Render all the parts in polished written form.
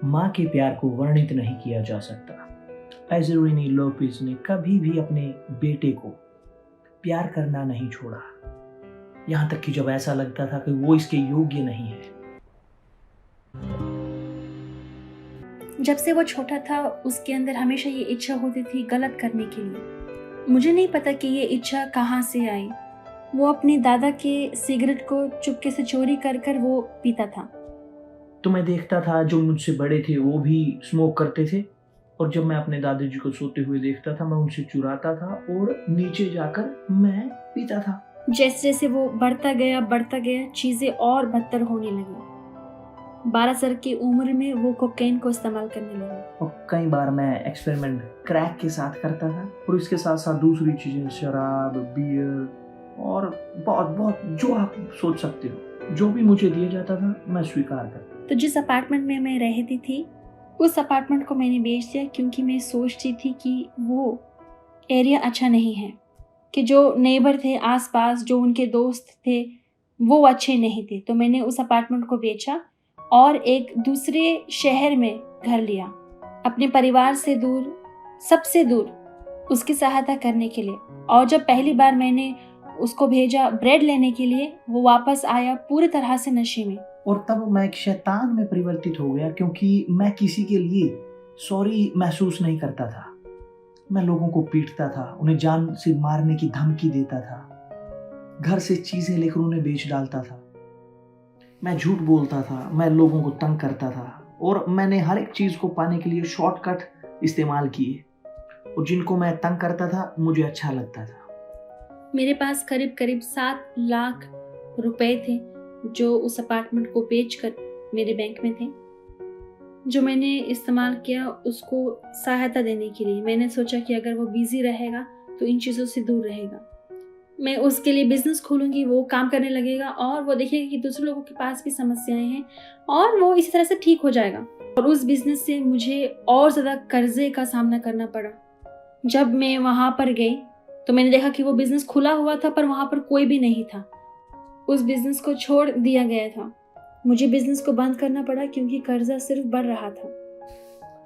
माँ के प्यार को वर्णित नहीं किया जा सकता। एज़ेरिनी लोपेज ने कभी भी अपने बेटे को प्यार करना नहीं छोड़ा, यहाँ तक कि जब ऐसा लगता था कि वो इसके योग्य नहीं है। जब से वो छोटा था उसके अंदर हमेशा ये इच्छा होती थी गलत करने के लिए। मुझे नहीं पता कि ये इच्छा कहाँ से आई। वो अपने दादा के सिगरेट को चुपके से चोरी कर कर वो पीता था। तो मैं देखता था जो मुझसे बड़े थे वो भी स्मोक करते थे, और जब मैं अपने दादाजी को सोते हुए देखता था मैं उनसे चुराता था और नीचे जाकर मैं पीता था। जैसे जैसे वो बढ़ता गया चीज़ें और बदतर होने लगी। 12 साल की उम्र में वो कोकेन को इस्तेमाल करने लगा। और कई बार मैं एक्सपेरिमेंट क्रैक के साथ करता था, और इसके साथ साथ दूसरी चीज़ें, शराब, बियर और बहुत बहुत जो आप सोच सकते हो, जो भी मुझे दिया जाता था मैं स्वीकार करता। तो जिस अपार्टमेंट में मैं रहती थी उस अपार्टमेंट को मैंने बेच दिया, क्योंकि मैं सोचती थी कि वो एरिया अच्छा नहीं है, कि जो नेबर थे आसपास, जो उनके दोस्त थे, वो अच्छे नहीं थे। तो मैंने उस अपार्टमेंट को बेचा और एक दूसरे शहर में घर लिया, अपने परिवार से दूर, सबसे दूर, उसकी सहायता करने के लिए। और जब पहली बार मैंने उसको भेजा ब्रेड लेने के लिए, वो वापस आया पूरी तरह से नशे में। और तब मैं एक शैतान में परिवर्तित हो गया, क्योंकि मैं किसी के लिए सॉरी महसूस नहीं करता था। मैं लोगों को पीटता था, उन्हें जान से मारने की धमकी देता था, घर से चीजें लेकर उन्हें बेच डालता था, मैं झूठ बोलता था, मैं लोगों को तंग करता था, और मैंने हर एक चीज को पाने के लिए शॉर्टकट इस्तेमाल किए, और जिनको मैं तंग करता था मुझे अच्छा लगता था। मेरे पास करीब करीब 7 लाख रुपए थे जो उस अपार्टमेंट को बेचकर मेरे बैंक में थे, जो मैंने इस्तेमाल किया उसको सहायता देने के लिए। मैंने सोचा कि अगर वो बिजी रहेगा तो इन चीज़ों से दूर रहेगा, मैं उसके लिए बिजनेस खोलूंगी, वो काम करने लगेगा और वो देखेगा कि दूसरे लोगों के पास भी समस्याएं हैं और वो इसी तरह से ठीक हो जाएगा। और उस बिजनेस से मुझे और ज़्यादा कर्जे का सामना करना पड़ा। जब मैं वहाँ पर गई तो मैंने देखा कि वो बिजनेस खुला हुआ था पर वहाँ पर कोई भी नहीं था। उस बिजनेस को छोड़ दिया गया था। मुझे बिजनेस को बंद करना पड़ा क्योंकि कर्जा सिर्फ बढ़ रहा था।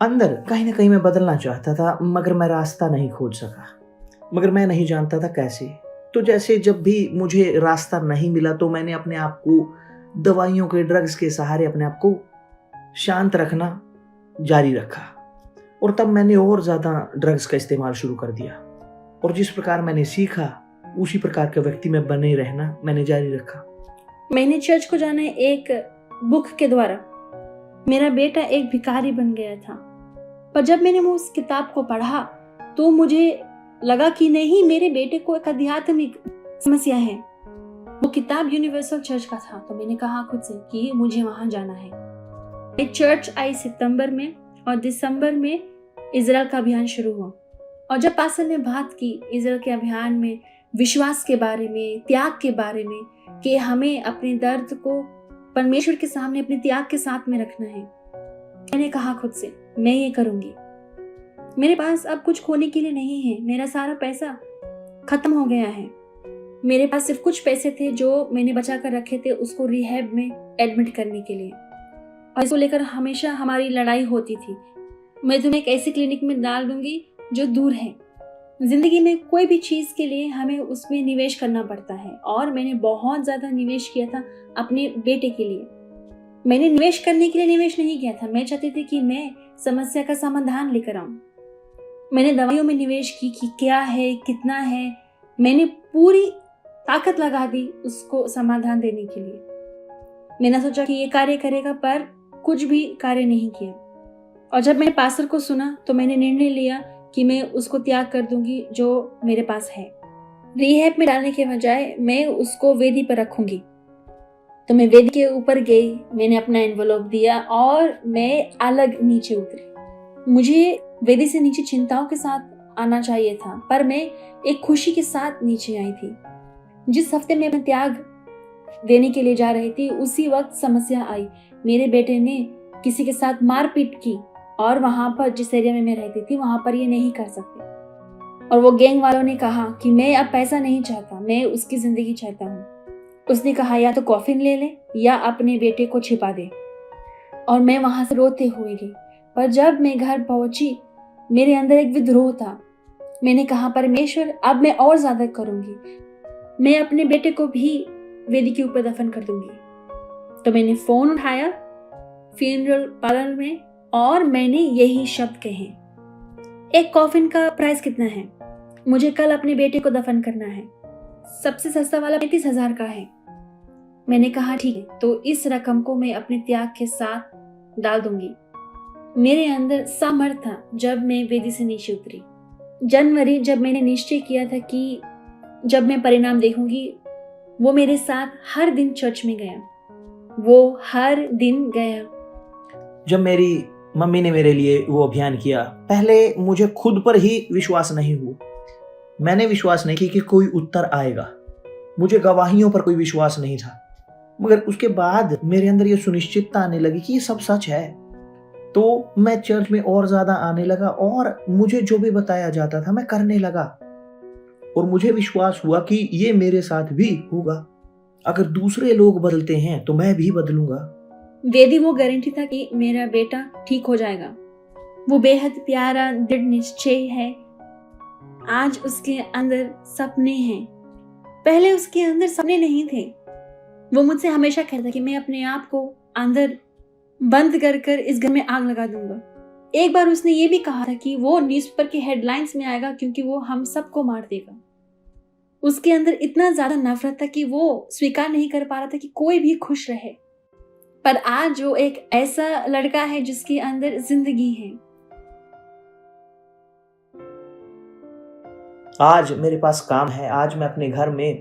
अंदर कहीं ना कहीं मैं बदलना चाहता था, मगर मैं रास्ता नहीं खोज सका, मगर मैं नहीं जानता था कैसे। तो जैसे जब भी मुझे रास्ता नहीं मिला तो मैंने अपने आप को दवाइयों के, ड्रग्स के सहारे अपने आप को शांत रखना जारी रखा, और तब मैंने और ज़्यादा ड्रग्स का इस्तेमाल शुरू कर दिया, और जिस प्रकार मैंने सीखा उसी प्रकार के व्यक्ति में बने रहना मैंने जारी रखा। मैंने चर्च को जाना एक बुक के द्वारा। मेरा बेटा एक भिखारी बन गया था, पर जब मैंने वो उस किताब को पढ़ा तो मुझे लगा कि नहीं, मेरे बेटे को एक आध्यात्मिक समस्या है। वो किताब यूनिवर्सल चर्च का था, तो मैंने कहा खुद से कि मुझे वहां जाना है। मैं चर्च आई सितंबर में और दिसंबर में इजराइल का अभियान शुरू हुआ। और जब पास्टर ने बात की इजराइल के अभियान में विश्वास के बारे में, त्याग के बारे में, कि हमें अपने दर्द को परमेश्वर के सामने अपने त्याग के साथ में रखना है, मैंने कहा खुद से मैं ये करूंगी। मेरे पास अब कुछ खोने के लिए नहीं है, मेरा सारा पैसा खत्म हो गया है। मेरे पास सिर्फ कुछ पैसे थे जो मैंने बचा कर रखे थे उसको रिहैब में एडमिट करने के लिए, और इसको लेकर हमेशा हमारी लड़ाई होती थी। मैं तुम्हें एक ऐसी क्लिनिक में डाल दूंगी जो दूर है। जिंदगी में कोई भी चीज के लिए हमें उसमें निवेश करना पड़ता है, और मैंने बहुत ज्यादा निवेश किया था अपने बेटे के लिए। मैंने निवेश करने के लिए निवेश नहीं किया था, मैं चाहती थी कि मैं समस्या का समाधान लेकर आऊं। मैंने दवाइयों में निवेश की कि क्या है, कितना है, मैंने पूरी ताकत लगा दी उसको समाधान देने के लिए। मैंने सोचा कि ये कार्य करेगा, पर कुछ भी कार्य नहीं किया। और जब मैंने पास्टर को सुना तो मैंने निर्णय लिया कि मैं उसको त्याग कर दूंगी जो मेरे पास है। रिहैब में डालने के बजाय मैं उसको वेदी पर रखूंगी। तो मैं वेदी के ऊपर गई, मैंने अपना एनवलप दिया और मैं अलग नीचे उतरी। मुझे वेदी से नीचे चिंताओं के साथ आना चाहिए था, पर मैं एक खुशी के साथ नीचे आई थी। जिस हफ्ते में मैं त्याग देने के लिए जा रही थी उसी वक्त समस्या आई। मेरे बेटे ने किसी के साथ मारपीट की, और वहां पर जिस एरिया में मैं रहती थी वहां पर ये नहीं कर सकते। और वो गैंग वालों ने कहा कि मैं अब पैसा नहीं चाहता, मैं उसकी जिंदगी चाहता हूँ। उसने कहा या तो कॉफिन ले ले या अपने बेटे को छिपा दे। और मैं वहां से रोते हुए गई। पर जब मैं घर पहुंची, मेरे अंदर एक विद्रोह था। मैंने कहा, परमेश्वर, अब मैं और ज्यादा करूंगी, मैं अपने बेटे को भी वेदी के ऊपर दफन कर दूंगी। तो मैंने फोन उठाया फ्यूनरल पार्लर में और मैंने यही शब्द कहे, एक कॉफिन का प्राइस कितना है? मुझे कल अपने बेटे को दफन करना है। सबसे सस्ता वाला 35,000 का है। मैंने कहा ठीक है, तो इस रकम को मैं अपने त्याग के साथ डाल दूंगी। मेरे अंदर सामर्थ था जब मैं वेदी से नीचे उतरी। जनवरी, जब मैंने निश्चय किया था कि जब मैं परिणाम देखूंगी, वो मेरे साथ हर दिन चर्च में गया। वो हर दिन गया। जब मेरी मम्मी ने मेरे लिए वो अभियान किया, पहले मुझे खुद पर ही विश्वास नहीं हुआ। मैंने विश्वास नहीं किया कि कोई उत्तर आएगा। मुझे गवाहियों पर कोई विश्वास नहीं था। मगर उसके बाद मेरे अंदर ये सुनिश्चितता आने लगी कि ये सब सच है। तो मैं चर्च में और ज्यादा आने लगा और मुझे जो भी बताया जाता था मैं करने लगा। और मुझे विश्वास हुआ कि ये मेरे साथ भी होगा। अगर दूसरे लोग बदलते हैं तो मैं भी बदलूंगा। वेदी वो गारंटी था कि मेरा बेटा ठीक हो जाएगा। वो बेहद प्यारा दृढ़ निश्चय है। आज उसके अंदर सपने हैं। पहले उसके अंदर सपने नहीं थे। वो मुझसे हमेशा कहता कि मैं अपने आप को अंदर बंद कर कर इस घर में आग लगा दूंगा। एक बार उसने ये भी कहा था कि वो न्यूज़पेपर के हेडलाइंस में आएगा क्योंकि वो हम सबको मार देगा। उसके अंदर इतना ज्यादा नफरत था कि वो स्वीकार नहीं कर पा रहा था कि कोई भी खुश रहे। पर आज वो एक ऐसा लड़का है जिसके अंदर जिंदगी है। आज मेरे पास काम है। आज मैं अपने घर में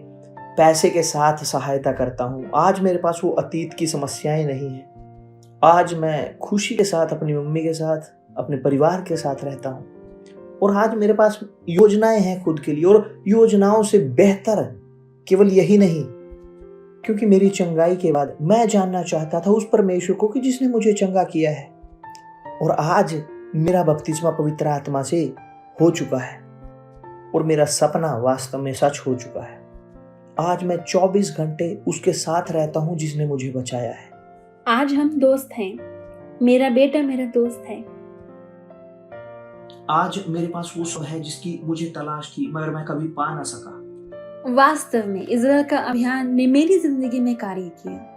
पैसे के साथ सहायता करता हूँ। आज मेरे पास वो अतीत की समस्याएं नहीं हैं। आज मैं खुशी के साथ अपनी मम्मी के साथ, अपने परिवार के साथ रहता हूँ। और आज मेरे पास योजनाएं हैं खुद के लिए, और योजनाओं से बेहतर केवल यही नहीं, क्योंकि मेरी चंगाई के बाद मैं जानना चाहता था उस परमेश्वर को कि जिसने मुझे चंगा किया है। और आज मेरा बपतिस्मा पवित्र आत्मा से हो चुका है और मेरा सपना वास्तव में सच हो चुका है। आज मैं 24 घंटे उसके साथ रहता हूं जिसने मुझे बचाया है। आज हम दोस्त हैं। मेरा बेटा मेरा दोस्त है। आज मेरे पास वो सब है जिसकी मुझे तलाश थी मगर मैं कभी पा ना सका। वास्तव में इज़राइल का अभियान ने मेरी जिंदगी में कार्य किया।